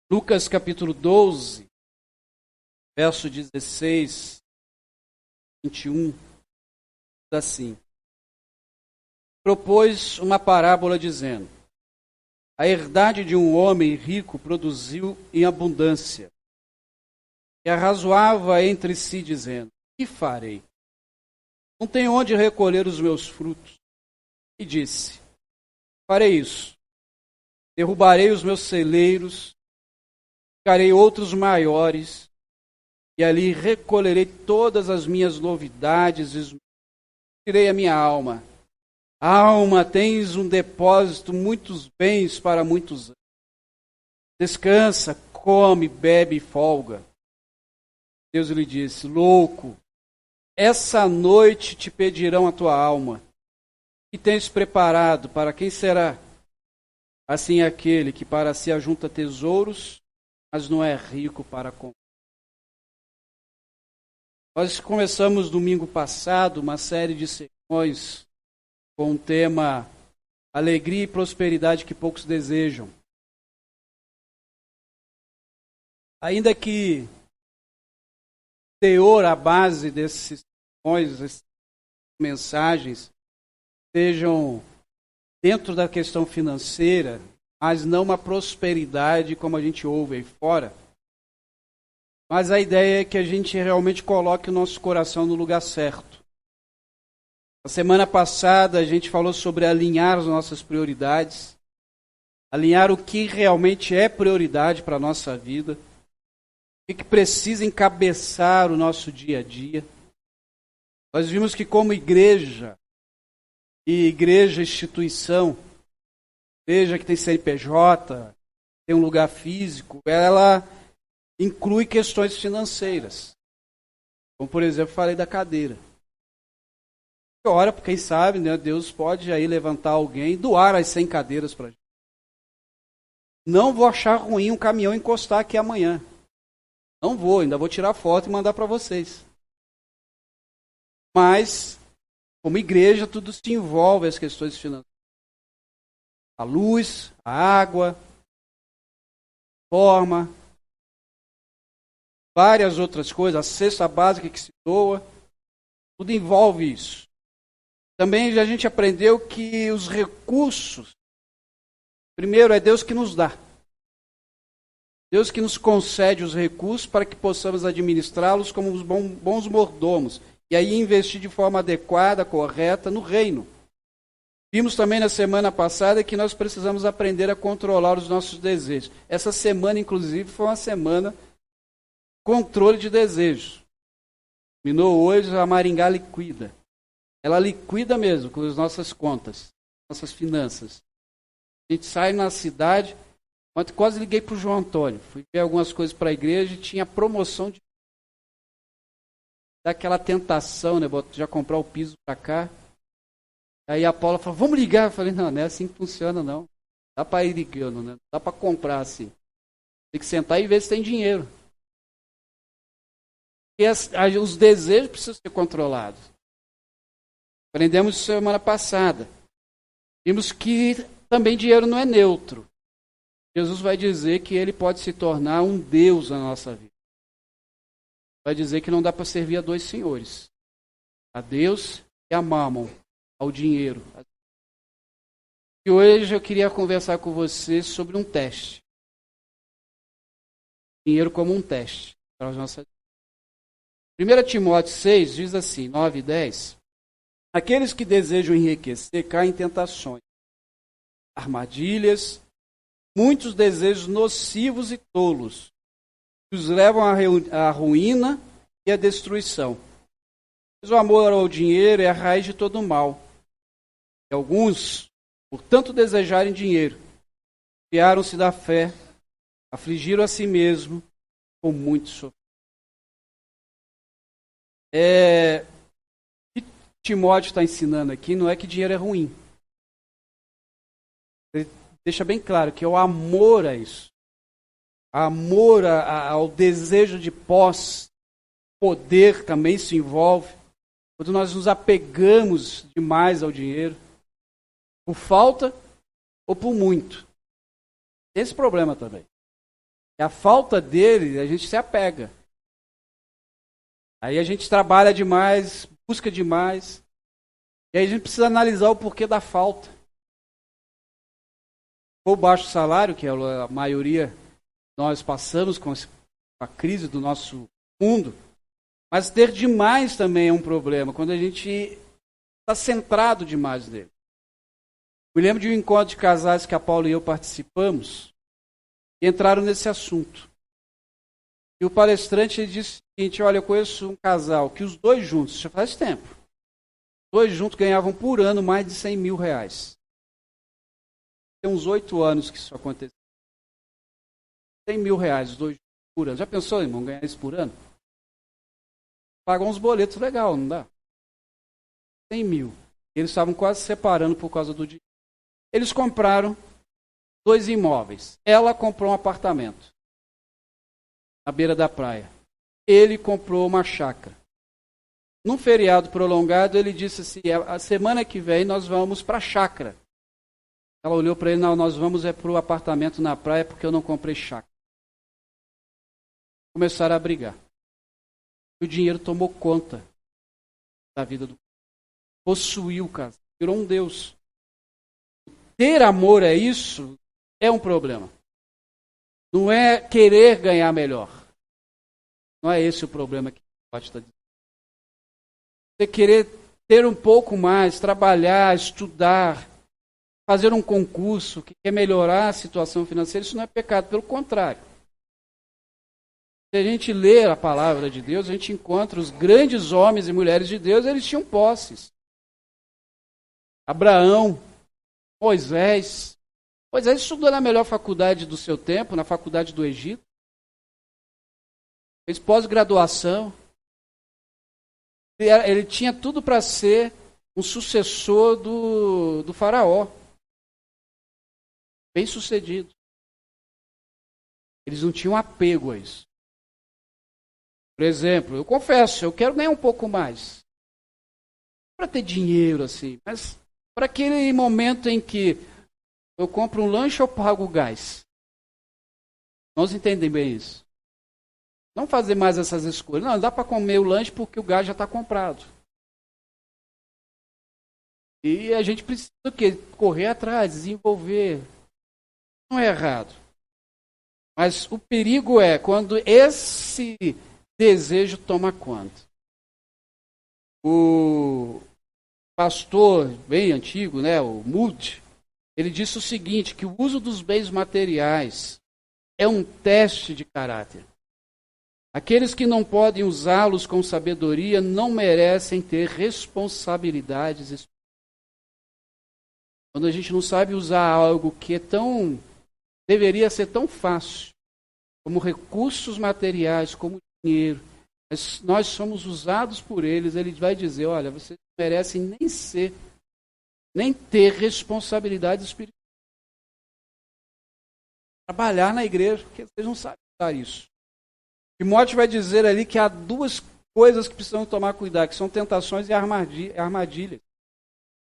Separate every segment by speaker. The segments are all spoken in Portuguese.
Speaker 1: Lucas capítulo 12, verso 16, 21, diz assim: propôs uma parábola dizendo: a herdade de um homem rico produziu em abundância, e arrazoava entre si dizendo: que farei? Não tenho onde recolher os meus frutos. E disse: farei isso, derrubarei os meus celeiros, ficarei outros maiores, e ali recolherei todas as minhas novidades, e direi à minha alma: alma, tens um depósito, muitos bens para muitos anos. Descansa, come, bebe e folga. Deus lhe disse: louco, essa noite te pedirão a tua alma. Que tens preparado, para quem será? Assim é aquele que para si ajunta tesouros, mas não é rico para comprar. Nós começamos domingo passado uma série de sermões com o tema alegria e prosperidade que poucos desejam. Ainda que o teor, a base desses sermões, dessas mensagens, sejam dentro da questão financeira, mas não uma prosperidade como a gente ouve aí fora. Mas a ideia é que a gente realmente coloque o nosso coração no lugar certo. Na semana passada a gente falou sobre alinhar as nossas prioridades, alinhar o que realmente é prioridade para a nossa vida, o que precisa encabeçar o nosso dia a dia. Nós vimos que como igreja, e igreja instituição, igreja que tem CNPJ, tem um lugar físico, ela inclui questões financeiras. Como, por exemplo, falei da cadeira. Ora, quem sabe, né, Deus pode aí levantar alguém e doar as 100 cadeiras para a gente. Não vou achar ruim um caminhão encostar aqui amanhã. Não vou, ainda vou tirar foto e mandar para vocês. Mas, como igreja, tudo se envolve as questões financeiras. A luz, a água, a forma, várias outras coisas, a cesta básica que se doa, tudo envolve isso. Também a gente aprendeu que os recursos, primeiro é Deus que nos dá. Deus que nos concede os recursos para que possamos administrá-los como os bons mordomos. E aí investir de forma adequada, correta, no reino. Vimos também na semana passada que nós precisamos aprender a controlar os nossos desejos. Essa semana, inclusive, foi uma semana controle de desejos. Terminou hoje, a Maringá liquida. Ela liquida mesmo com as nossas contas, nossas finanças. A gente sai na cidade, ontem quase liguei para o João Antônio. Fui ver algumas coisas para a igreja e tinha promoção de... daquela tentação, né? Já comprar o piso para cá. Aí a Paula falou, vamos ligar. Eu falei, não é assim que funciona, não. Dá para ir ligando, né? Dá para comprar assim. Tem que sentar e ver se tem dinheiro. E os desejos precisam ser controlados. Aprendemos semana passada. Vimos que também dinheiro não é neutro. Jesus vai dizer que ele pode se tornar um Deus na nossa vida. Vai dizer que não dá para servir a dois senhores. A Deus e a Mammon, ao dinheiro. E hoje eu queria conversar com você sobre um teste. Dinheiro como um teste para as nossas vidas. 1 Timóteo 6 diz assim, 9 e 10. Aqueles que desejam enriquecer caem em tentações, armadilhas, muitos desejos nocivos e tolos, que os levam à ruína e à destruição. Mas o amor ao dinheiro é a raiz de todo o mal. E alguns, por tanto desejarem dinheiro, fiaram-se da fé, afligiram a si mesmo com muito sofrimento. O que Timóteo está ensinando aqui não é que dinheiro é ruim. Ele deixa bem claro que é o amor a isso. Amor ao desejo de posse, poder também se envolve. Quando nós nos apegamos demais ao dinheiro, por falta ou por muito. Esse problema também. E a falta dele, a gente se apega. Aí a gente trabalha demais, busca demais. E aí a gente precisa analisar o porquê da falta. O baixo salário, que a maioria nós passamos com a crise do nosso mundo, mas ter demais também é um problema, quando a gente está centrado demais nele. Me lembro de um encontro de casais que a Paula e eu participamos, e entraram nesse assunto. E o palestrante ele disse o seguinte: olha, eu conheço um casal que os dois juntos, já faz tempo, os dois juntos ganhavam por ano mais de 100 mil reais. Tem uns 8 anos que isso aconteceu. 100 mil reais, os dois por ano. Já pensou, irmão, ganhar isso por ano? Pagam uns boletos legal, não dá? 100 mil. Eles estavam quase se separando por causa do dinheiro. Eles compraram 2 imóveis. Ela comprou um apartamento na beira da praia. Ele comprou uma chácara. Num feriado prolongado, ele disse assim: a semana que vem nós vamos para a chácara. Ela olhou para ele: não, nós vamos para o apartamento na praia porque eu não comprei chácara. Começaram a brigar. O dinheiro tomou conta da vida do cara. Possuiu o caso. Virou um Deus. Ter amor é isso, é um problema. Não é querer ganhar melhor. Não é esse o problema que pode estar dizendo. Você querer ter um pouco mais, trabalhar, estudar, fazer um concurso que quer melhorar a situação financeira, isso não é pecado, pelo contrário. Se a gente lê a palavra de Deus, a gente encontra os grandes homens e mulheres de Deus, eles tinham posses. Abraão, Moisés. Moisés estudou na melhor faculdade do seu tempo, na faculdade do Egito. Fez pós-graduação. Ele tinha tudo para ser um sucessor do faraó. Bem sucedido. Eles não tinham apego a isso. Por exemplo, eu confesso, eu quero ganhar um pouco mais. Para ter dinheiro assim, mas para aquele momento em que eu compro um lanche ou pago o gás. Nós entendem bem isso. Não fazer mais essas escolhas. Não, dá para comer o lanche porque o gás já está comprado. E a gente precisa o quê? Correr atrás, desenvolver. Não é errado. Mas o perigo é quando esse desejo toma conta. O pastor bem antigo, né, o Moody, ele disse o seguinte, que o uso dos bens materiais é um teste de caráter. Aqueles que não podem usá-los com sabedoria não merecem ter responsabilidades espirituais. Quando a gente não sabe usar algo que é deveria ser tão fácil, como recursos materiais, como dinheiro, mas nós somos usados por eles, ele vai dizer: olha, vocês não merecem nem ter responsabilidades espirituais. Trabalhar na igreja, porque vocês não sabem usar isso. Timóteo vai dizer ali que há 2 coisas que precisamos tomar cuidado, que são tentações e armadilhas.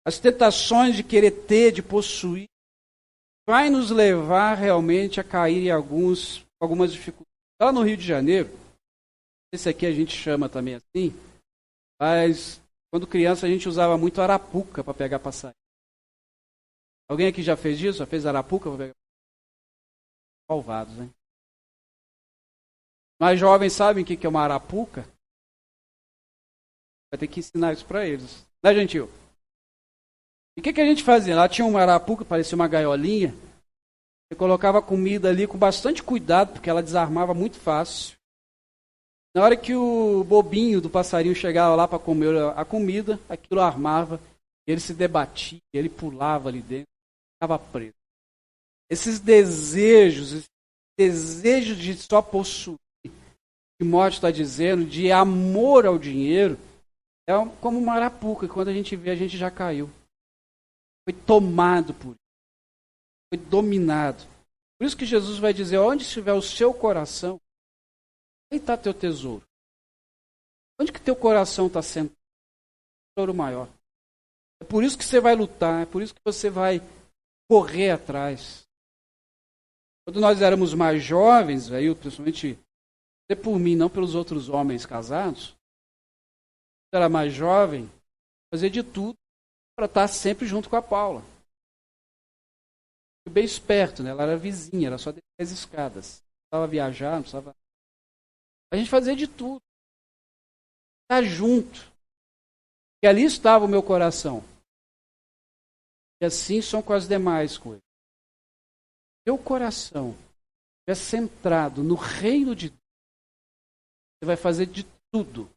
Speaker 1: As tentações de querer ter, de possuir, vai nos levar realmente a cair em algumas dificuldades. Lá no Rio de Janeiro, esse aqui a gente chama também assim, mas quando criança a gente usava muito arapuca para pegar passarinho. Alguém aqui já fez isso? Já fez arapuca para pegar passarinho? Malvados, hein? Mais jovens sabem o que é uma arapuca? Vai ter que ensinar isso para eles. Né, Gentil? E o que a gente fazia? Lá tinha uma arapuca, parecia uma gaiolinha. Você colocava a comida ali com bastante cuidado, porque ela desarmava muito fácil. Na hora que o bobinho do passarinho chegava lá para comer a comida, aquilo armava, ele se debatia, ele pulava ali dentro, ficava preso. Esses desejos de só possuir, Timóteo está dizendo, de amor ao dinheiro, é como uma arapuca, que quando a gente vê, a gente já caiu. Foi tomado por isso. Foi dominado. Por isso que Jesus vai dizer: onde estiver o seu coração, aí está teu tesouro. Onde que teu coração está sentado? Tesouro maior. É por isso que você vai lutar, é por isso que você vai correr atrás. Quando nós éramos mais jovens, aí eu, principalmente, até por mim, não pelos outros homens casados, quando eu era mais jovem, fazia de tudo para estar sempre junto com a Paula. Fui bem esperto, né? Ela era vizinha, era só descer as escadas. Não precisava viajar, não precisava... A gente fazia de tudo. Estar junto. E ali estava o meu coração. E assim são com as demais coisas. Seu coração é centrado no reino de Deus. Você vai fazer de tudo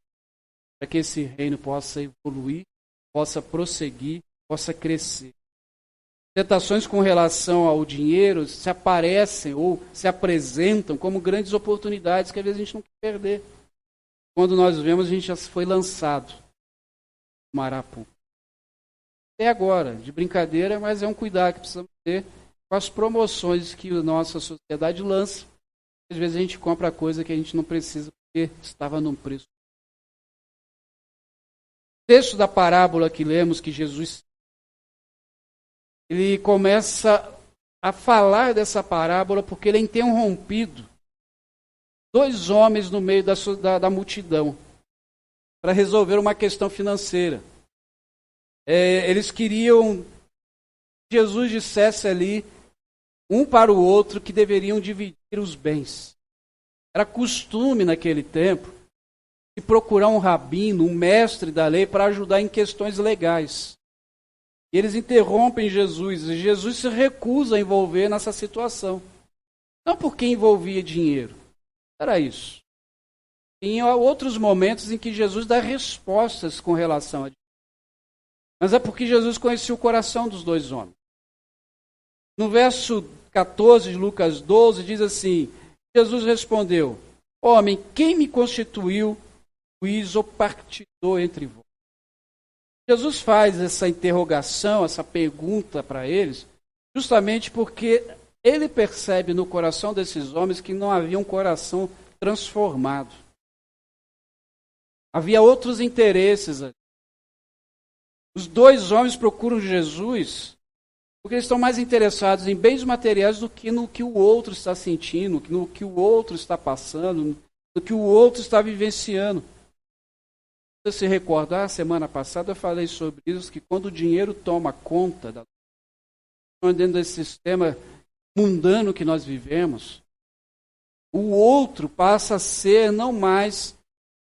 Speaker 1: para que esse reino possa evoluir, possa prosseguir, possa crescer. Tentações com relação ao dinheiro se aparecem ou se apresentam como grandes oportunidades que às vezes a gente não quer perder. Quando nós vemos, a gente já foi lançado no marapu. Até agora, de brincadeira, mas é um cuidado que precisamos ter com as promoções que a nossa sociedade lança. Às vezes a gente compra coisa que a gente não precisa porque estava num preço. O texto da parábola que lemos, que Jesus ele começa a falar dessa parábola porque ele é interrompido. Dois homens no meio da multidão para resolver uma questão financeira. Eles queriam que Jesus dissesse ali, um para o outro, que deveriam dividir os bens. Era costume naquele tempo de procurar um rabino, um mestre da lei, para ajudar em questões legais. E eles interrompem Jesus, e Jesus se recusa a envolver nessa situação. Não porque envolvia dinheiro, era isso. Em outros momentos em que Jesus dá respostas com relação a dinheiro. Mas é porque Jesus conhecia o coração dos dois homens. No verso 14 de Lucas 12, diz assim, Jesus respondeu, homem, quem me constituiu juiz ou partidor entre vós? Jesus faz essa interrogação, essa pergunta para eles, justamente porque ele percebe no coração desses homens que não havia um coração transformado. Havia outros interesses ali. Os dois homens procuram Jesus porque eles estão mais interessados em bens materiais do que no que o outro está sentindo, no que o outro está passando, no que o outro está vivenciando. Você se recorda, semana passada eu falei sobre isso, que quando o dinheiro toma conta dentro desse sistema mundano que nós vivemos, o outro passa a ser não mais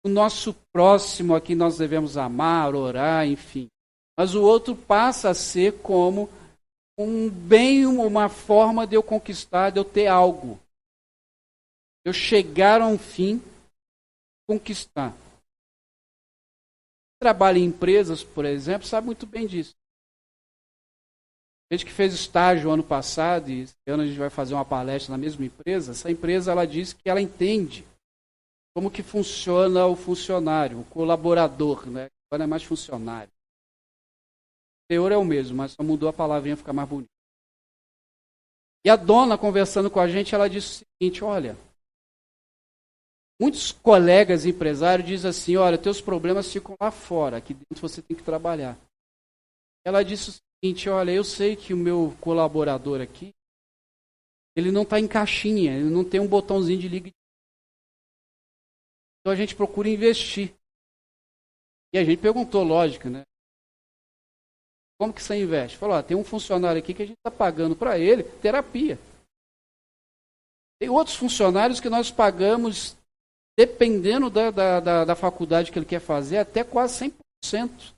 Speaker 1: o nosso próximo a quem nós devemos amar, orar, enfim. Mas o outro passa a ser como um bem, uma forma de eu conquistar, de eu ter algo. Eu chegar a um fim, conquistar. Trabalha em empresas, por exemplo, sabe muito bem disso. A gente que fez estágio ano passado, e esse ano a gente vai fazer uma palestra na mesma empresa, essa empresa ela diz que ela entende como que funciona o funcionário, o colaborador, né? Agora é mais funcionário. O teor é o mesmo, mas só mudou a palavrinha para ficar mais bonito. E a dona, conversando com a gente, ela disse o seguinte, olha, muitos colegas empresários dizem assim, olha, teus problemas ficam lá fora, aqui dentro você tem que trabalhar. Ela disse o seguinte, olha, eu sei que o meu colaborador aqui, ele não está em caixinha, ele não tem um botãozinho de liga. Então a gente procura investir. E a gente perguntou, lógico, né? Como que você investe? Falou, tem um funcionário aqui que a gente está pagando para ele terapia. Tem outros funcionários que nós pagamos, dependendo da faculdade que ele quer fazer, até quase 100%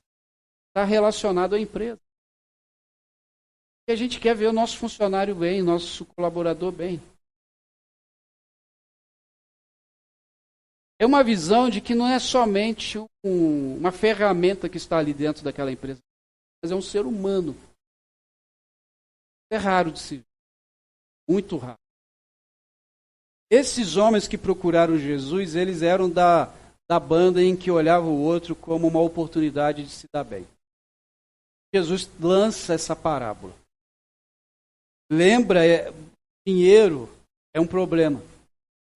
Speaker 1: está relacionado à empresa. E a gente quer ver o nosso funcionário bem, o nosso colaborador bem. É uma visão de que não é somente uma ferramenta que está ali dentro daquela empresa, mas é um ser humano. É raro de se ver. Muito raro. Esses homens que procuraram Jesus, eles eram da banda em que olhava o outro como uma oportunidade de se dar bem. Jesus lança essa parábola. Lembra, dinheiro é um problema.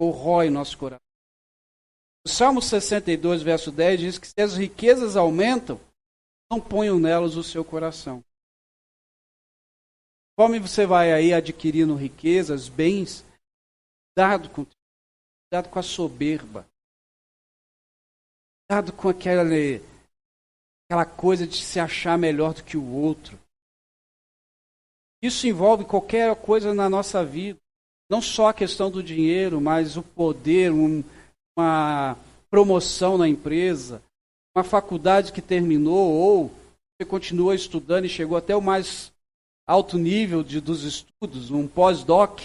Speaker 1: Corrói nosso coração. O Salmo 62, verso 10 diz que se as riquezas aumentam, não ponham nelas o seu coração. Conforme você vai aí adquirindo riquezas, bens, cuidado com a soberba. Cuidado com aquela coisa de se achar melhor do que o outro. Isso envolve qualquer coisa na nossa vida. Não só a questão do dinheiro, mas o poder, uma promoção na empresa, uma faculdade que terminou, ou você continua estudando e chegou até o mais alto nível dos estudos, um pós-doc,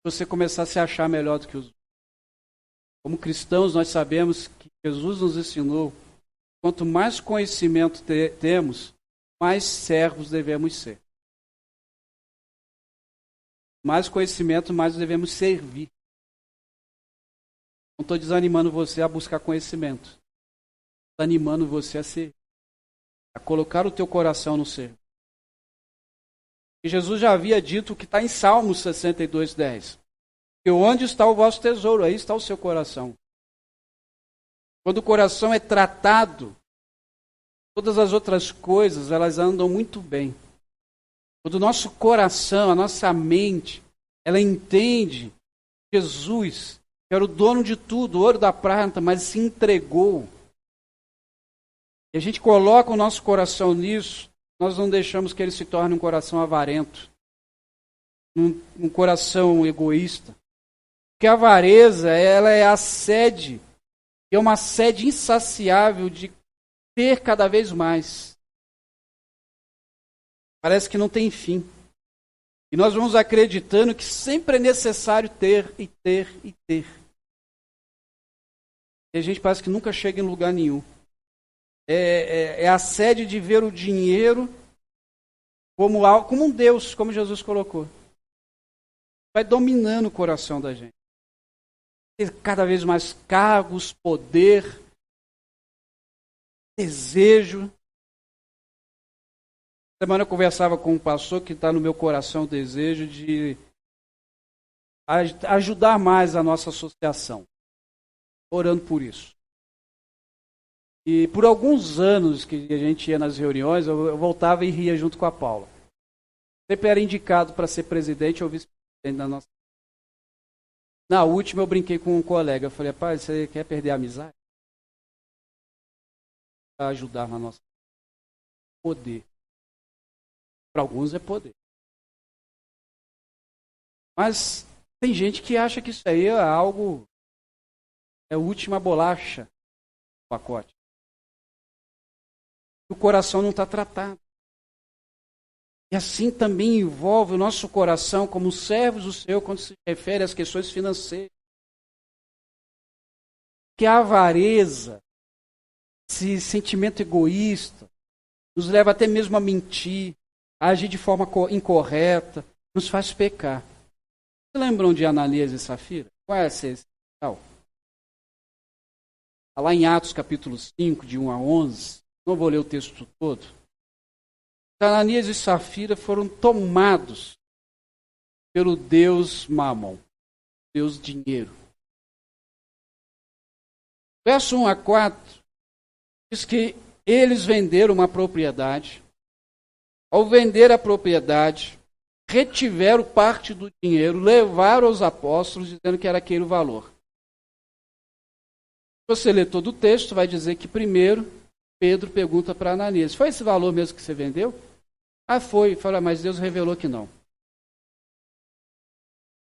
Speaker 1: você começar a se achar melhor do que os outros. Como cristãos, nós sabemos que Jesus nos ensinou, quanto mais conhecimento temos, mais servos devemos ser. Mais conhecimento, mais devemos servir. Não estou desanimando você a buscar conhecimento. Estou animando você a servir. A colocar o teu coração no serviço. E Jesus já havia dito o que está em Salmos 62:10. Que onde está o vosso tesouro, aí está o seu coração. Quando o coração é tratado, todas as outras coisas, elas andam muito bem. Quando o nosso coração, a nossa mente, ela entende Jesus, que era o dono de tudo, o ouro da prata, mas se entregou. E a gente coloca o nosso coração nisso, nós não deixamos que ele se torne um coração avarento, um coração egoísta. Porque a avareza, ela é a sede, é uma sede insaciável de ter cada vez mais. Parece que não tem fim. E nós vamos acreditando que sempre é necessário ter e ter e ter. E a gente parece que nunca chega em lugar nenhum. É a sede de ver o dinheiro como um Deus, como Jesus colocou. Vai dominando o coração da gente. Ter cada vez mais cargos, poder, desejo. Semana eu conversava com um pastor que está no meu coração o desejo de ajudar mais a nossa associação, orando por isso. E por alguns anos que a gente ia nas reuniões, eu voltava e ria junto com a Paula. Sempre era indicado para ser presidente ou vice-presidente da nossa. Na última eu brinquei com um colega, eu falei, pai, você quer perder a amizade? Para ajudar na nossa poder. Para alguns é poder. Mas tem gente que acha que isso aí é algo, é a última bolacha do pacote. O coração não está tratado. E assim também envolve o nosso coração como servos do Senhor quando se refere às questões financeiras. Que a avareza, esse sentimento egoísta, nos leva até mesmo a mentir, a agir de forma incorreta, nos faz pecar. Vocês lembram de Ananias e Safira? Qual é esse tal? Está lá em Atos capítulo 5, de 1 a 11. Não vou ler o texto todo. Ananias e Safira foram tomados pelo Deus Mamon, Deus dinheiro. Verso 1 a 4 diz que eles venderam uma propriedade. Ao vender a propriedade, retiveram parte do dinheiro, levaram aos apóstolos, dizendo que era aquele o valor. Se você ler todo o texto, vai dizer que primeiro Pedro pergunta para Ananias, foi esse valor mesmo que você vendeu? Ah, foi. Fala, mas Deus revelou que não.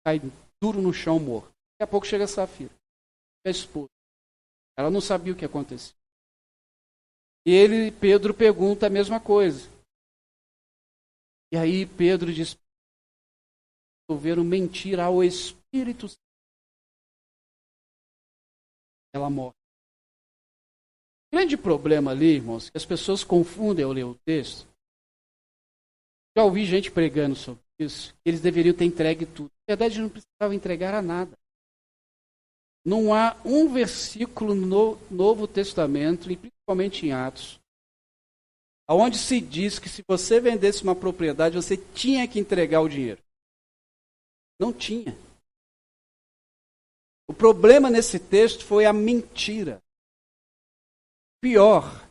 Speaker 1: Cai duro no chão, morto. Daqui a pouco chega a Safira, a esposa. Ela não sabia o que acontecia. E Pedro pergunta a mesma coisa. E aí Pedro diz, resolveram mentir ao Espírito Santo. Ela morre. O grande problema ali, irmãos, que as pessoas confundem ao ler o texto. Já ouvi gente pregando sobre isso, que eles deveriam ter entregue tudo. Na verdade, eles não precisavam entregar a nada. Não há um versículo no Novo Testamento, e principalmente em Atos, onde se diz que se você vendesse uma propriedade, você tinha que entregar o dinheiro. Não tinha. O problema nesse texto foi a mentira. Pior,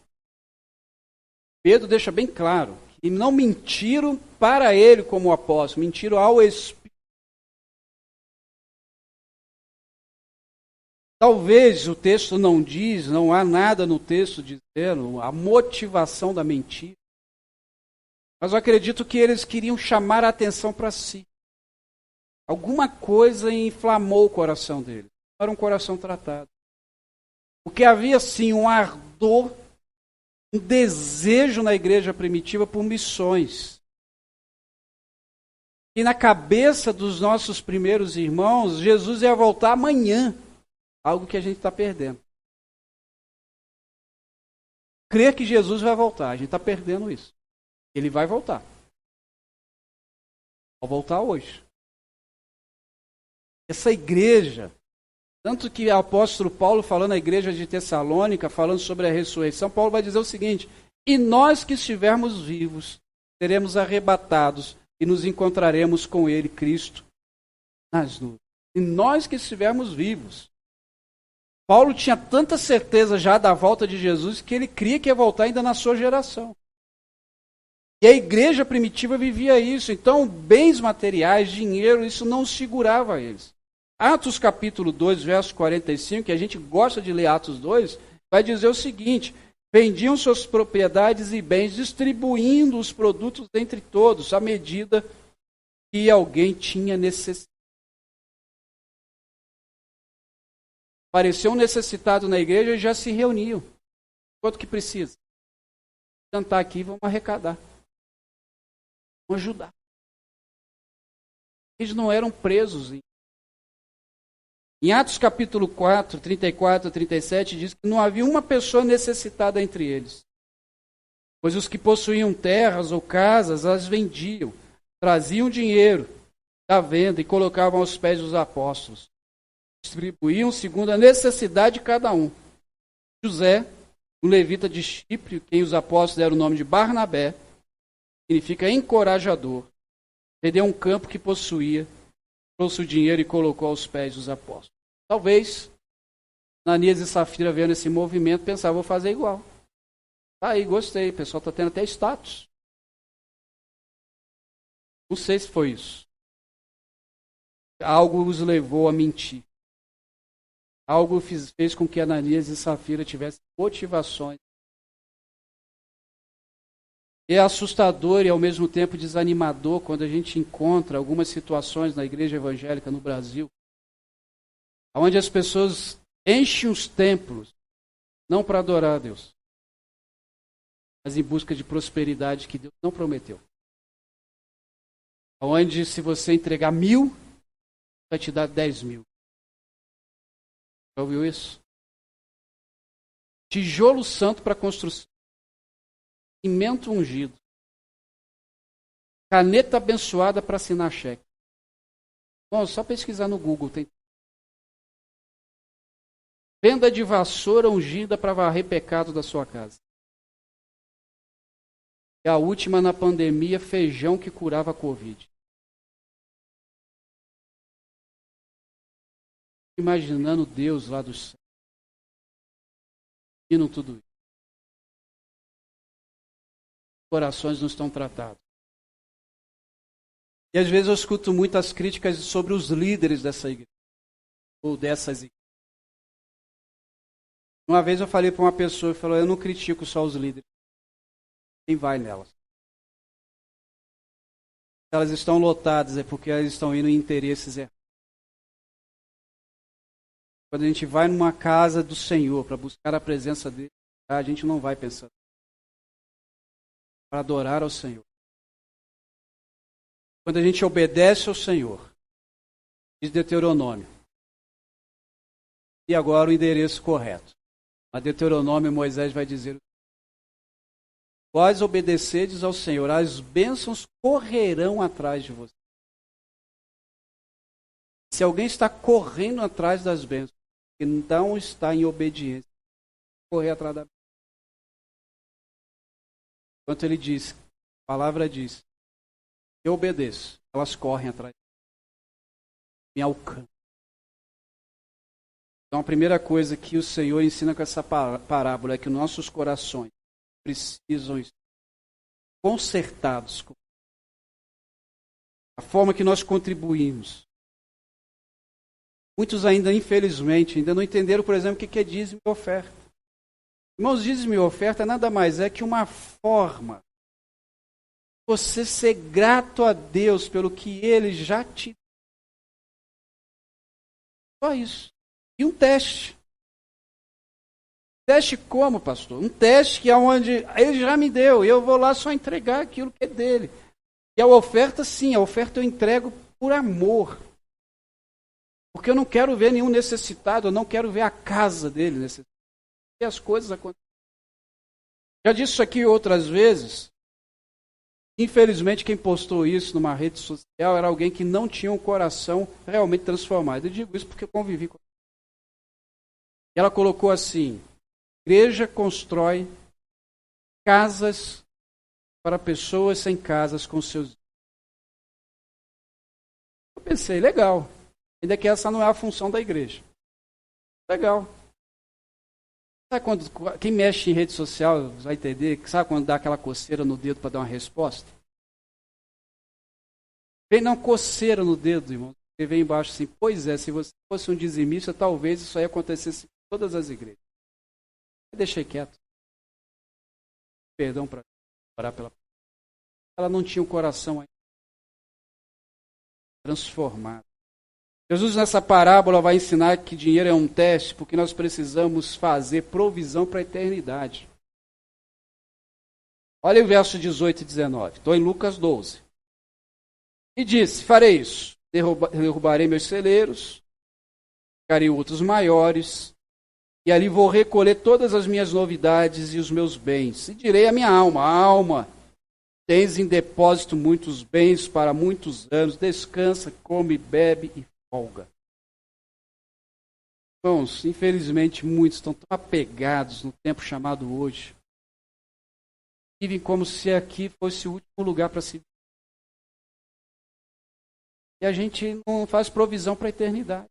Speaker 1: Pedro deixa bem claro que não mentiram para ele como apóstolo, mentiram ao Espírito. Talvez o texto não diz, não há nada no texto dizendo a motivação da mentira. Mas eu acredito que eles queriam chamar a atenção para si. Alguma coisa inflamou o coração deles. Não era um coração tratado. Porque havia sim um ardor, um desejo na igreja primitiva por missões. E na cabeça dos nossos primeiros irmãos, Jesus ia voltar amanhã. Algo que a gente está perdendo. Crer que Jesus vai voltar, a gente está perdendo isso. Ele vai voltar. Vai voltar hoje. Essa igreja, tanto que o apóstolo Paulo, falando à igreja de Tessalônica, falando sobre a ressurreição, Paulo vai dizer o seguinte: e nós que estivermos vivos, seremos arrebatados e nos encontraremos com ele, Cristo, nas nuvens. E nós que estivermos vivos. Paulo tinha tanta certeza já da volta de Jesus que ele cria que ia voltar ainda na sua geração. E a igreja primitiva vivia isso. Então, bens materiais, dinheiro, isso não segurava eles. Atos capítulo 2, verso 45, que a gente gosta de ler Atos 2, vai dizer o seguinte: vendiam suas propriedades e bens, distribuindo os produtos entre todos, à medida que alguém tinha necessidade. Apareceu um necessitado na igreja e já se reuniam. Quanto que precisa? Cantar aqui, vamos arrecadar. Vamos ajudar. Eles não eram presos. Em Atos capítulo 4, 34 a 37, diz que não havia uma pessoa necessitada entre eles. Pois os que possuíam terras ou casas, as vendiam, traziam dinheiro da venda e colocavam aos pés dos apóstolos. Distribuíam segundo a necessidade de cada um. José, um levita de Chipre, quem os apóstolos deram o nome de Barnabé, significa encorajador, vendeu um campo que possuía, trouxe o dinheiro e colocou aos pés dos apóstolos. Talvez Ananias e Safira, vendo esse movimento, pensavam: vou fazer igual. Tá aí, gostei, o pessoal está tendo até status. Não sei se foi isso. Algo os levou a mentir. Algo fez com que Ananias e Safira tivessem motivações. É assustador e ao mesmo tempo desanimador quando a gente encontra algumas situações na igreja evangélica no Brasil, onde as pessoas enchem os templos, não para adorar a Deus, mas em busca de prosperidade que Deus não prometeu. Onde se você entregar 1.000, vai te dar 10.000. Já ouviu isso? Tijolo santo para construção. Cimento ungido. Caneta abençoada para assinar cheque. Bom, só pesquisar no Google. Tem venda de vassoura ungida para varrer pecado da sua casa. E a última na pandemia, feijão que curava a Covid. Imaginando Deus lá do céu. Imaginam tudo isso. Corações não estão tratados. E às vezes eu escuto muitas críticas sobre os líderes dessa igreja. Ou dessas igrejas. Uma vez eu falei para uma pessoa e falou: eu não critico só os líderes. Quem vai nelas? Se elas estão lotadas é porque elas estão indo em interesses errados. Quando a gente vai numa casa do Senhor para buscar a presença dele, a gente não vai pensar para adorar ao Senhor. Quando a gente obedece ao Senhor, diz Deuteronômio. E agora o endereço correto. A Deuteronômio, Moisés vai dizer: vós obedecedes ao Senhor, as bênçãos correrão atrás de você. Se alguém está correndo atrás das bênçãos, que não está em obediência, correr atrás da bênção. Enquanto ele diz, a palavra diz, eu obedeço, elas correm atrás. Me alcançam. Então a primeira coisa que o Senhor ensina com essa parábola é que nossos corações precisam ser consertados. a forma que nós contribuímos. Muitos ainda, infelizmente, ainda não entenderam, por exemplo, o que é dízimo e oferta. Irmãos, dízimo e oferta nada mais é que uma forma de você ser grato a Deus pelo que Ele já te deu. Só isso. E um teste. Teste como, pastor? Um teste que é onde Ele já me deu, e eu vou lá só entregar aquilo que é dele. E a oferta, sim, a oferta eu entrego por amor. Porque eu não quero ver nenhum necessitado, eu não quero ver a casa dele necessitado. E as coisas acontecem. Já disse isso aqui outras vezes. Infelizmente, quem postou isso numa rede social era alguém que não tinha um coração realmente transformado. Eu digo isso porque eu convivi com ela. E ela colocou assim: igreja constrói casas para pessoas sem casas com seus. Eu pensei, legal. Ainda que essa não é a função da igreja. Legal. Sabe quando quem mexe em rede social vai entender, sabe quando dá aquela coceira no dedo para dar uma resposta? Vem não coceira no dedo, irmão. Você vem embaixo assim, pois é, se você fosse um dizimista, talvez isso aí acontecesse em todas as igrejas. Eu deixei quieto. Perdão para orar pela. Ela não tinha um coração ainda transformado. Jesus, nessa parábola, vai ensinar que dinheiro é um teste, porque nós precisamos fazer provisão para a eternidade. Olha o verso 18 e 19. Estou em Lucas 12. E disse: farei isso, derrubarei meus celeiros, ficarei outros maiores, e ali vou recolher todas as minhas novidades e os meus bens. E direi à minha alma: alma, tens em depósito muitos bens para muitos anos, descansa, come, bebe e folga. Irmãos, infelizmente muitos estão tão apegados no tempo chamado hoje. Vivem como se aqui fosse o último lugar para se viver. E a gente não faz provisão para a eternidade.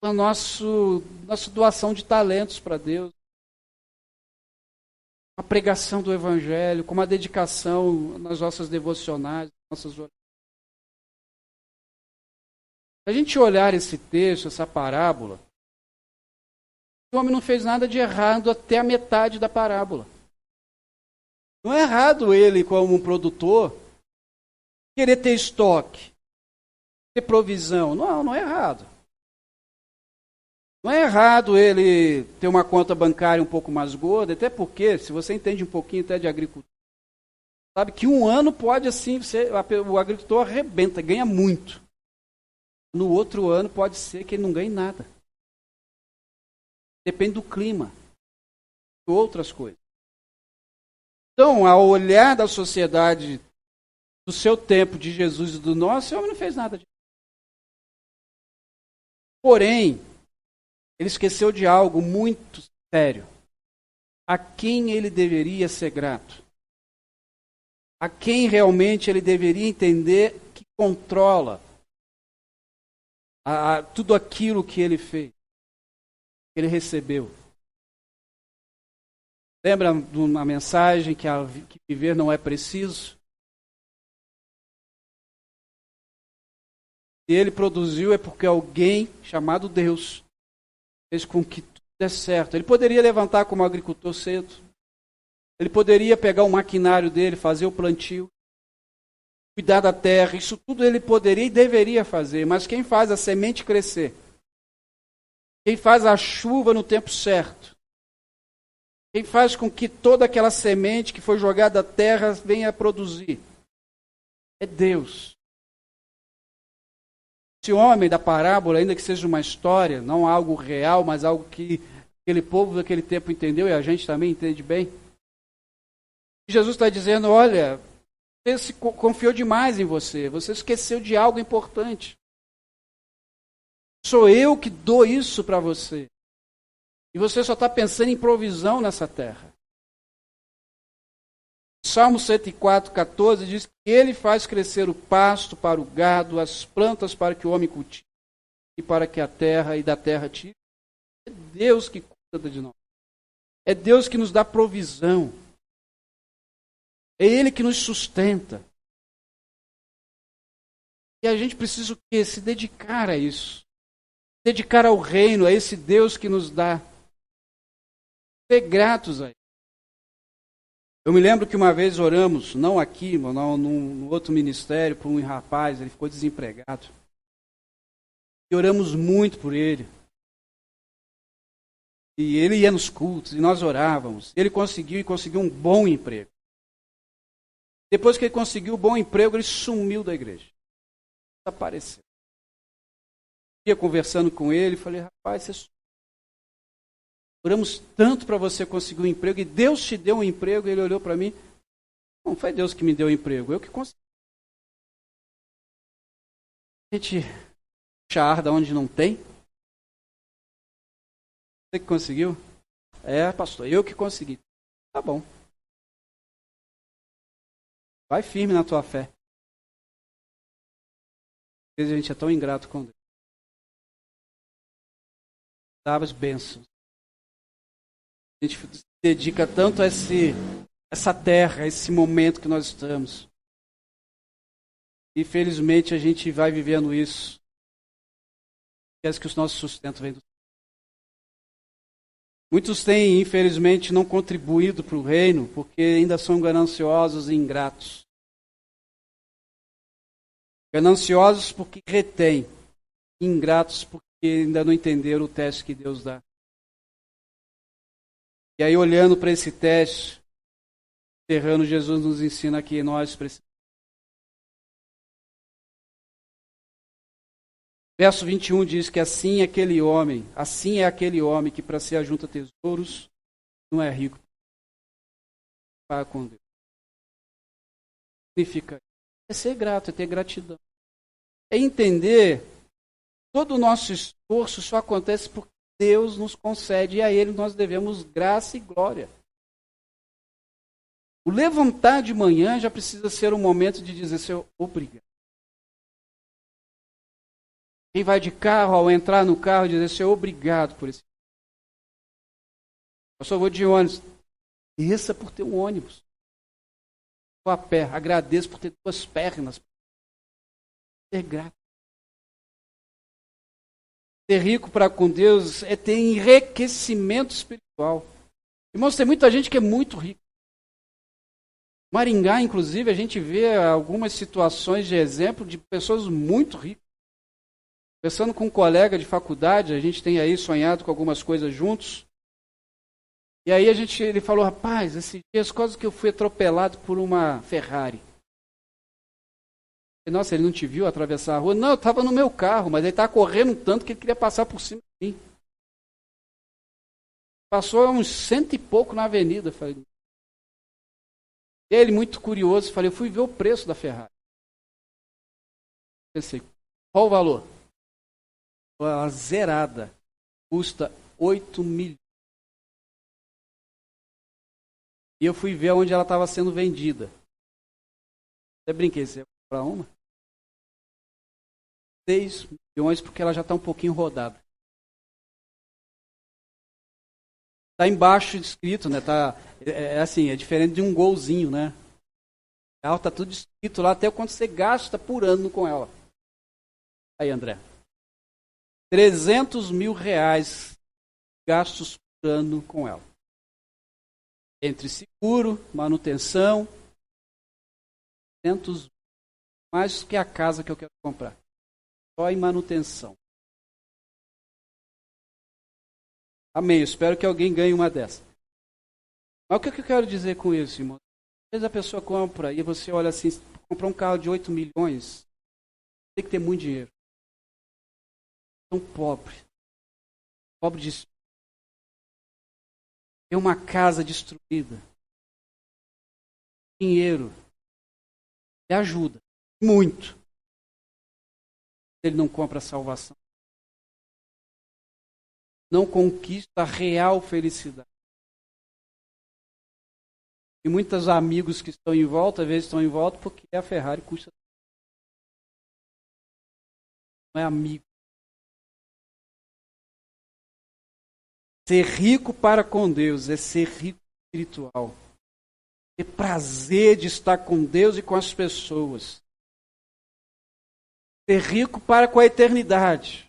Speaker 1: A nossa doação de talentos para Deus. A pregação do Evangelho, com uma dedicação nas nossas devocionais, nossas orações. Se a gente olhar esse texto, essa parábola, o homem não fez nada de errado até a metade da parábola. Não é errado ele, como um produtor, querer ter estoque, ter provisão. Não é errado. Não é errado ele ter uma conta bancária um pouco mais gorda, até porque, se você entende um pouquinho até de agricultura, sabe que um ano pode assim, o agricultor arrebenta, ganha muito. No outro ano pode ser que ele não ganhe nada. Depende do clima, de outras coisas. Então, ao olhar da sociedade do seu tempo, de Jesus e do nosso, o homem não fez nada disso. Porém, ele esqueceu de algo muito sério. A quem ele deveria ser grato? A quem realmente ele deveria entender que controla tudo aquilo que ele fez, que ele recebeu. Lembra de uma mensagem que viver não é preciso? Se ele produziu é porque alguém chamado Deus fez com que tudo dê certo. Ele poderia levantar como agricultor cedo. Ele poderia pegar o maquinário dele, fazer o plantio, cuidar da terra. Isso tudo ele poderia e deveria fazer. Mas quem faz a semente crescer? Quem faz a chuva no tempo certo? Quem faz com que toda aquela semente que foi jogada à terra venha a produzir? É Deus. Esse homem da parábola, ainda que seja uma história, não algo real, mas algo que aquele povo daquele tempo entendeu e a gente também entende bem. Jesus está dizendo: olha, você se confiou demais em você esqueceu de algo importante. Sou eu que dou isso para você. E você só está pensando em provisão nessa terra. Salmo 104, 14 diz que ele faz crescer o pasto para o gado, as plantas para que o homem cultive e para que a terra e da terra tire. É Deus que cuida de nós. É Deus que nos dá provisão. É Ele que nos sustenta. E a gente precisa o quê? Se dedicar a isso. Dedicar ao reino, a esse Deus que nos dá. Ser gratos a Ele. Eu me lembro que uma vez oramos, não aqui, mas num outro ministério, por um rapaz, ele ficou desempregado. E oramos muito por ele. E ele ia nos cultos, e nós orávamos. Ele conseguiu um bom emprego. Depois que ele conseguiu o bom emprego, ele sumiu da igreja. Desapareceu. Eu ia conversando com ele, falei, rapaz, você sumiu. Oramos tanto para você conseguir um emprego, e Deus te deu um emprego, e ele olhou para mim, não foi Deus que me deu o emprego, eu que consegui. A gente charda onde não tem. Você que conseguiu? É, pastor, eu que consegui. Tá bom. Vai firme na tua fé. Às vezes a gente é tão ingrato com Deus. Dá as bênçãos. A gente se dedica tanto a essa terra, a esse momento que nós estamos. E felizmente a gente vai vivendo isso. Esquece que o nosso sustento vem do Senhor. Muitos têm, infelizmente, não contribuído para o reino porque ainda são gananciosos e ingratos. Gananciosos porque retêm, ingratos porque ainda não entenderam o teste que Deus dá. E aí, olhando para esse teste, terreno, Jesus nos ensina que nós precisamos. Verso 21 diz que assim é aquele homem que para si ajunta tesouros, não é rico para com Deus. Significa é ser grato, é ter gratidão. É entender todo o nosso esforço só acontece porque Deus nos concede e a Ele nós devemos graça e glória. O levantar de manhã já precisa ser um momento de dizer, Senhor, obrigado. Quem vai de carro, ao entrar no carro, dizer, Senhor, obrigado por esse. Eu só vou de ônibus. Desça por ter um ônibus. Vou a pé, agradeço por ter duas pernas. Ser grato. Ser rico para com Deus é ter enriquecimento espiritual. Irmãos, tem muita gente que é muito rica. Maringá, inclusive, a gente vê algumas situações de exemplo de pessoas muito ricas. Conversando com um colega de faculdade, a gente tem aí sonhado com algumas coisas juntos. E aí ele falou, rapaz, esses dias quase que eu fui atropelado por uma Ferrari. Nossa, ele não te viu atravessar a rua? Não, eu estava no meu carro, mas ele estava correndo tanto que ele queria passar por cima de mim. Passou uns 100 e pouco na avenida. Falei. Ele, muito curioso, falei, eu fui ver o preço da Ferrari. Pensei, qual o valor? A zerada custa 8 milhões. E eu fui ver onde ela estava sendo vendida. Até brinquei, você ia comprar uma? 6 milhões, porque ela já está um pouquinho rodada. Está embaixo escrito, né? É diferente de um golzinho, né? Ela está tudo escrito lá, até quanto você gasta por ano com ela. Aí, André. 300 mil reais gastos por ano com ela. Entre seguro, manutenção, 300 mil. Mais que a casa que eu quero comprar. Só em manutenção. Amém. Eu espero que alguém ganhe uma dessas. Mas o que eu quero dizer com isso, irmão? Às vezes a pessoa compra e você olha assim, comprar um carro de 8 milhões, tem que ter muito dinheiro. Tão pobre. Pobre de espírito. Tem uma casa destruída. Dinheiro. E ajuda. Muito. Ele não compra a salvação. Não conquista a real felicidade. E muitos amigos que estão em volta, às vezes estão em volta porque a Ferrari custa. Não é amigo. Ser rico para com Deus é ser rico espiritual. Ter prazer de estar com Deus e com as pessoas. Ser rico para com a eternidade.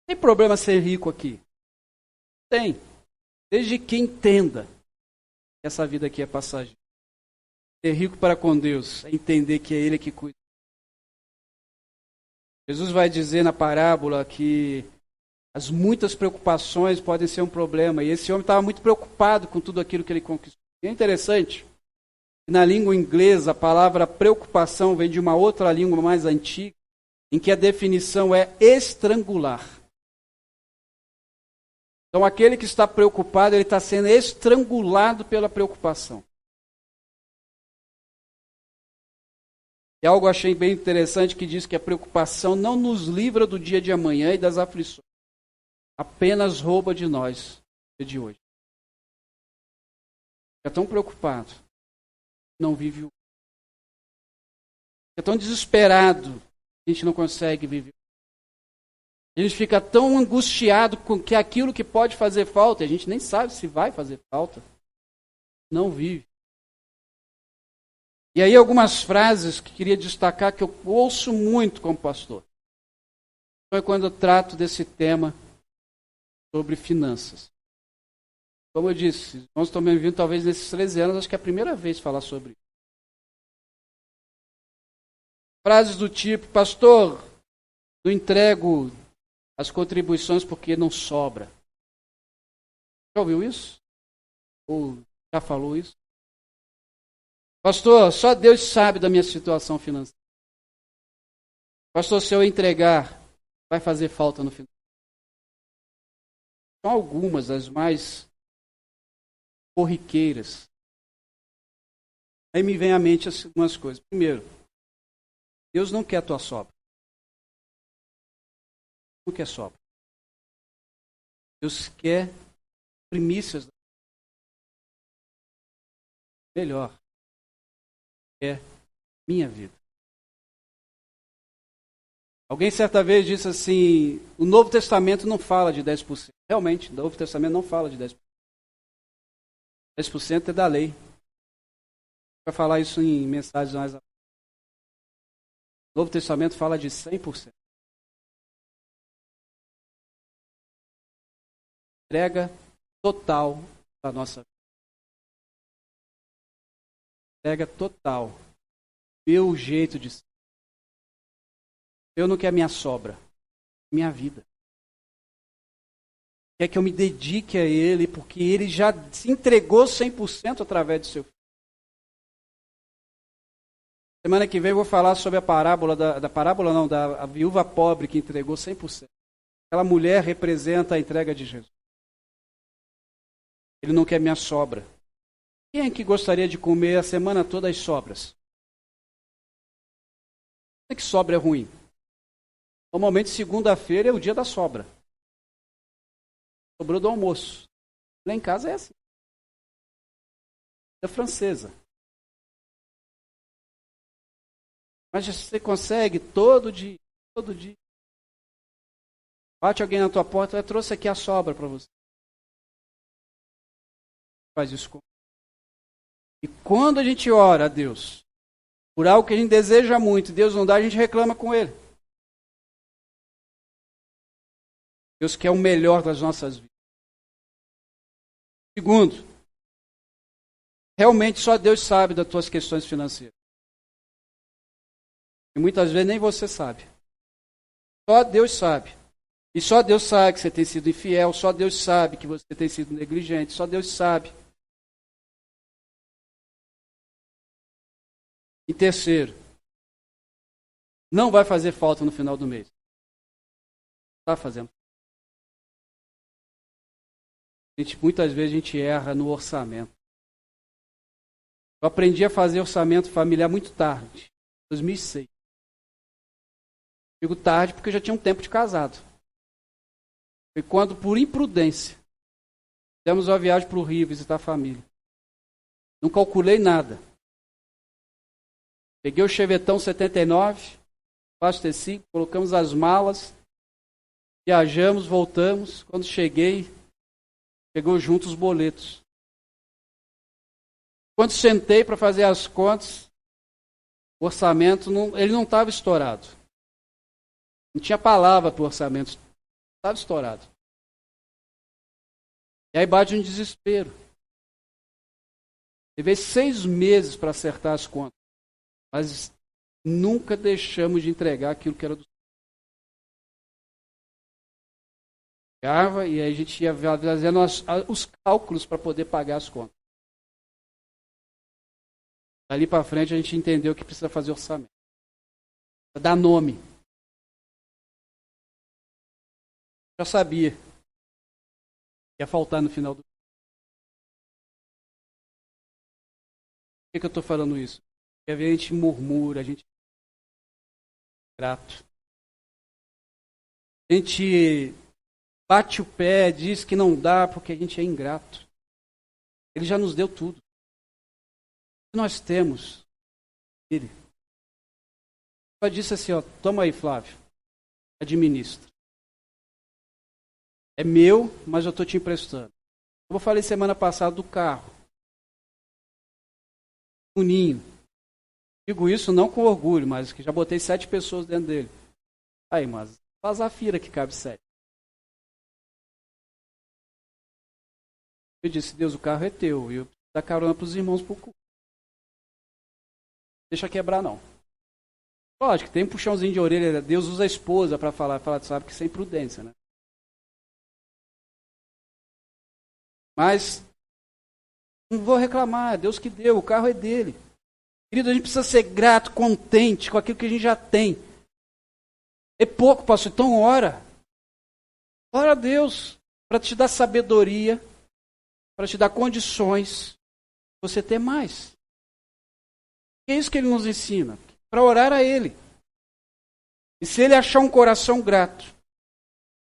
Speaker 1: Não tem problema ser rico aqui. Tem. Desde que entenda que essa vida aqui é passageira. Ser rico para com Deus é entender que é Ele que cuida. Jesus vai dizer na parábola que as muitas preocupações podem ser um problema. E esse homem estava muito preocupado com tudo aquilo que ele conquistou. E é interessante, na língua inglesa, a palavra preocupação vem de uma outra língua mais antiga, em que a definição é estrangular. Então, aquele que está preocupado, ele está sendo estrangulado pela preocupação. E algo eu achei bem interessante que diz que a preocupação não nos livra do dia de amanhã e das aflições. Apenas rouba de nós o dia de hoje. Fica tão preocupado, não vive o. Fica tão desesperado, a gente não consegue viver. A gente fica tão angustiado com que aquilo que pode fazer falta, e a gente nem sabe se vai fazer falta, não vive. E aí algumas frases que queria destacar que eu ouço muito como pastor. Foi quando eu trato desse tema sobre finanças. Como eu disse, os irmãos estão me ouvindo talvez nesses 13 anos, acho que é a primeira vez falar sobre isso. Frases do tipo, pastor, não entrego as contribuições porque não sobra. Já ouviu isso? Ou já falou isso? Pastor, só Deus sabe da minha situação financeira. Pastor, se eu entregar, vai fazer falta no final. São algumas das mais corriqueiras. Aí me vem à mente algumas coisas. Primeiro, Deus não quer a tua sobra. Não quer sobra. Deus quer primícias. Melhor. É minha vida. Alguém certa vez disse assim, o Novo Testamento não fala de 10%. Realmente, o Novo Testamento não fala de 10%. 10% é da lei. Vai falar isso em mensagens mais. O Novo Testamento fala de 100%. Entrega total da nossa vida. Entrega total. Meu jeito de ser. Eu não quero minha sobra. Minha vida. Quer que eu me dedique a Ele, porque Ele já se entregou 100% através do seu filho. Semana que vem eu vou falar sobre a parábola, da viúva pobre que entregou 100%. Aquela mulher representa a entrega de Jesus. Ele não quer minha sobra. Quem é que gostaria de comer a semana toda as sobras? Não é que sobra é ruim. Normalmente segunda-feira é o dia da sobra. Sobrou do almoço. Lá em casa é assim. É francesa. Mas você consegue todo dia. Bate alguém na tua porta, eu trouxe aqui a sobra para você. Faz isso com. E quando a gente ora a Deus, por algo que a gente deseja muito, Deus não dá, a gente reclama com Ele. Deus quer o melhor das nossas vidas. Segundo, realmente só Deus sabe das tuas questões financeiras. E muitas vezes nem você sabe. Só Deus sabe. E só Deus sabe que você tem sido infiel, só Deus sabe que você tem sido negligente, só Deus sabe. E terceiro, não vai fazer falta no final do mês. Está fazendo. Muitas vezes a gente erra no orçamento. Eu aprendi a fazer orçamento familiar muito tarde, 2006. Digo tarde porque eu já tinha um tempo de casado. Foi quando, por imprudência, fizemos uma viagem para o Rio visitar a família. Não calculei nada. Peguei o Chevetão 79, abasteci, colocamos as malas, viajamos, voltamos. Quando cheguei, pegou junto os boletos. Quando sentei para fazer as contas, o orçamento ele não estava estourado. Não tinha palavra para o orçamento. Estava estourado. E aí bate um desespero. Levei 6 meses para acertar as contas. Mas nunca deixamos de entregar aquilo que era do Senhor. E aí a gente ia fazendo os cálculos para poder pagar as contas. Dali para frente a gente entendeu que precisa fazer orçamento. Dar nome. Já sabia que ia faltar no final do dia. Por que eu estou falando isso? Porque às vezes a gente murmura, a gente é grato. A gente bate o pé, diz que não dá porque a gente é ingrato. Ele já nos deu tudo. O que nós temos, ele. Só disse assim, ó, toma aí, Flávio, administra. É meu, mas eu estou te emprestando. Eu falei semana passada do carro. O ninho. Digo isso não com orgulho, mas que já botei 7 pessoas dentro dele. Aí, mas faz a fila que cabe 7. Eu disse, Deus, o carro é teu. E eu preciso dar carona para os irmãos pro cu. Deixa quebrar, não. Lógico, tem um puxãozinho de orelha. Deus usa a esposa para falar, sabe que sem prudência, né? Mas não vou reclamar, é Deus que deu, o carro é dele. Querido, a gente precisa ser grato, contente com aquilo que a gente já tem. É pouco, pastor, então ora. Ora a Deus para te dar sabedoria, para te dar condições, você ter mais. É isso que ele nos ensina, para orar a ele. E se ele achar um coração grato,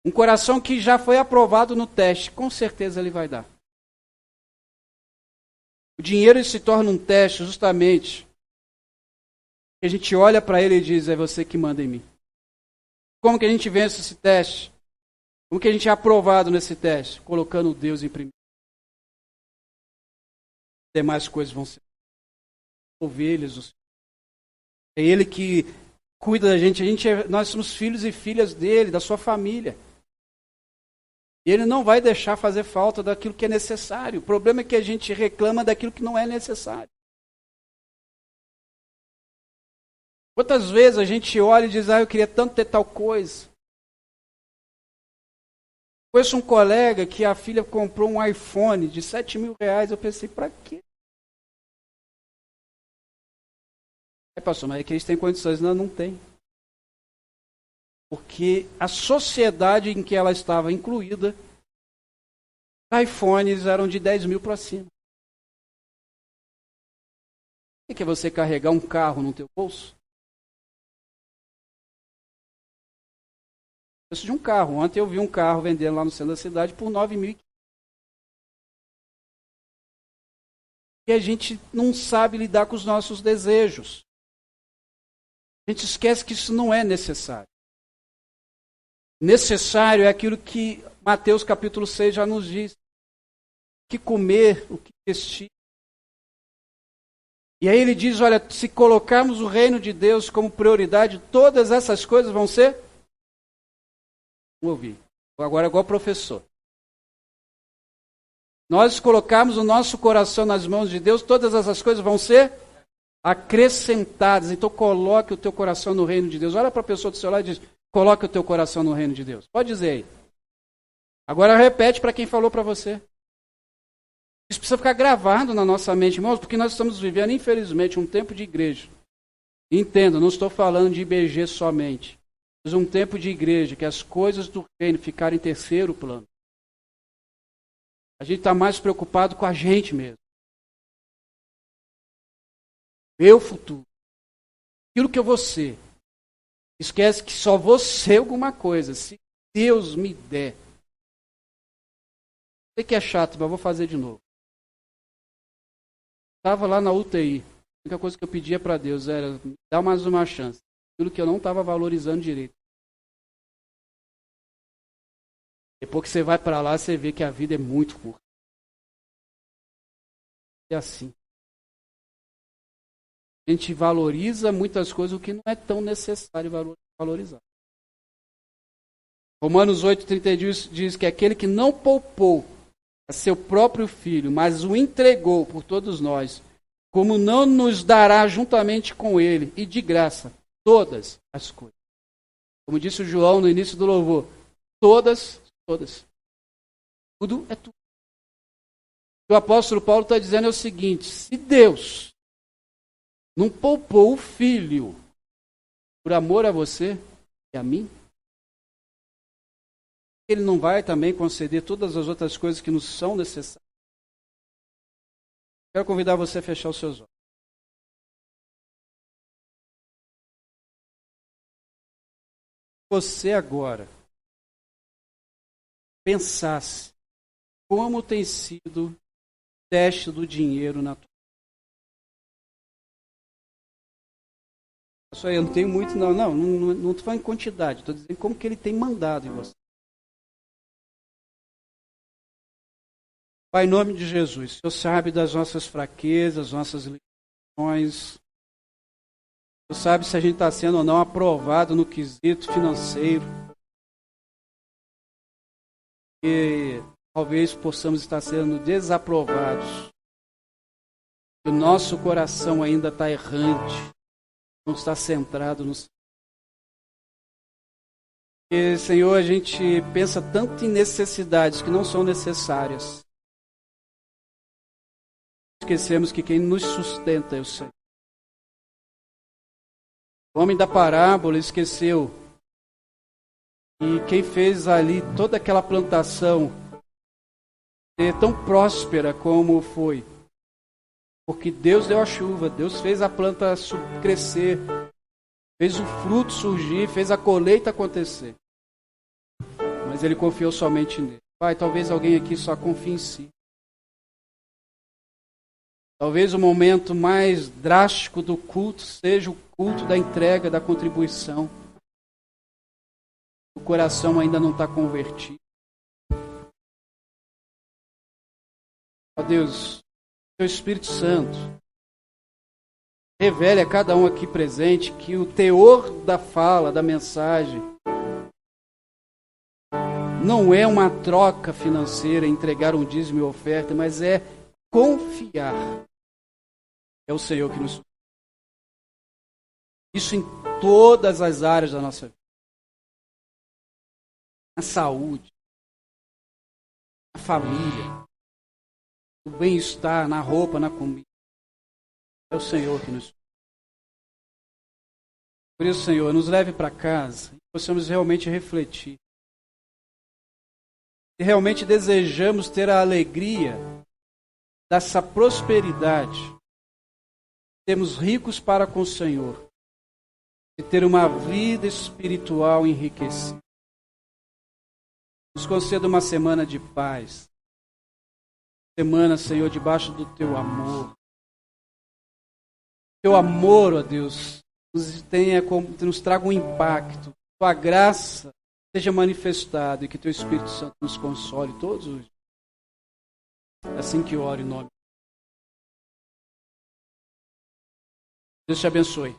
Speaker 1: um coração que já foi aprovado no teste, com certeza ele vai dar. O dinheiro se torna um teste justamente que a gente olha para ele e diz, é você que manda em mim. Como que a gente vence esse teste? Como que a gente é aprovado nesse teste? Colocando Deus em primeiro. Demais coisas vão ser ovelhas do Senhor. É Ele que cuida da gente. Nós somos filhos e filhas dele, da sua família. E ele não vai deixar fazer falta daquilo que é necessário. O problema é que a gente reclama daquilo que não é necessário. Quantas vezes a gente olha e diz, eu queria tanto ter tal coisa. Conheço um colega que a filha comprou um iPhone de 7 mil reais. Eu pensei, para quê? Aí, pastor, mas é que eles têm condições. Não tem. Porque a sociedade em que ela estava incluída, iPhones eram de 10 mil para cima. O que é você carregar um carro no teu bolso? O preço de um carro. Ontem eu vi um carro vendendo lá no centro da cidade por 9.500. E a gente não sabe lidar com os nossos desejos. A gente esquece que isso não é necessário. Necessário é aquilo que Mateus capítulo 6 já nos diz. O que comer, o que vestir. E aí ele diz, olha, se colocarmos o reino de Deus como prioridade, todas essas coisas vão ser... Vamos ouvir. Agora igual professor. Nós colocarmos o nosso coração nas mãos de Deus, todas essas coisas vão ser acrescentadas. Então coloque o teu coração no reino de Deus. Olha para a pessoa do seu lado e diz, coloque o teu coração no reino de Deus. Pode dizer aí. Agora repete para quem falou para você. Isso precisa ficar gravado na nossa mente, irmãos, porque nós estamos vivendo, infelizmente, um tempo de igreja. Entenda, não estou falando de IBG somente. Mas um tempo de igreja que as coisas do reino ficarem em terceiro plano. A gente está mais preocupado com a gente mesmo. Meu futuro. Aquilo que eu vou ser. Esquece que só vou ser alguma coisa se Deus me der. Sei que é chato, mas eu vou fazer de novo. Estava lá na UTI. A única coisa que eu pedia para Deus era dar mais uma chance. Aquilo que eu não estava valorizando direito. Depois que você vai para lá, você vê que a vida é muito curta. É assim. A gente valoriza muitas coisas, o que não é tão necessário valorizar. Romanos 8,30 diz que aquele que não poupou a seu próprio filho, mas o entregou por todos nós, como não nos dará juntamente com ele, e de graça, todas as coisas. Como disse o João no início do louvor, todas. Tudo é tudo. O apóstolo Paulo está dizendo é o seguinte: se Deus não poupou o filho por amor a você e a mim, ele não vai também conceder todas as outras coisas que nos são necessárias. Quero convidar você a fechar os seus olhos. Você agora pensasse como tem sido o teste do dinheiro na tua vida. Isso aí, eu não tenho muito, não estou falando em quantidade, estou dizendo como que ele tem mandado em você. Pai, em nome de Jesus, o Senhor sabe das nossas fraquezas, nossas limitações. O Senhor sabe se a gente está sendo ou não aprovado no quesito financeiro. E talvez possamos estar sendo desaprovados. O nosso coração ainda está errante, não está centrado no Senhor. E, Senhor, a gente pensa tanto em necessidades que não são necessárias. Esquecemos que quem nos sustenta é o Senhor. O homem da parábola esqueceu que quem fez ali toda aquela plantação ser tão próspera como foi, porque Deus deu a chuva, Deus fez a planta crescer, fez o fruto surgir, fez a colheita acontecer. Mas ele confiou somente nele. Pai, talvez alguém aqui só confie em si. Talvez o momento mais drástico do culto seja o culto da entrega, da contribuição. O coração ainda não está convertido. Ó Deus, Teu Espírito Santo, revele a cada um aqui presente que o teor da fala, da mensagem, não é uma troca financeira, entregar um dízimo e oferta, mas é confiar. É o Senhor que nos sustenta. Isso em todas as áreas da nossa vida. Na saúde, na família, no bem-estar, na roupa, na comida. É o Senhor que nos sustenta. Por isso, Senhor, nos leve para casa e possamos realmente refletir. Se realmente desejamos ter a alegria dessa prosperidade, sermos ricos para com o Senhor e ter uma vida espiritual enriquecida. Nos conceda uma semana de paz. Semana, Senhor, debaixo do Teu amor. Teu amor, ó Deus, nos traga um impacto. Tua graça seja manifestada e que Teu Espírito Santo nos console todos os dias. É assim que eu oro em nome. Deus te abençoe.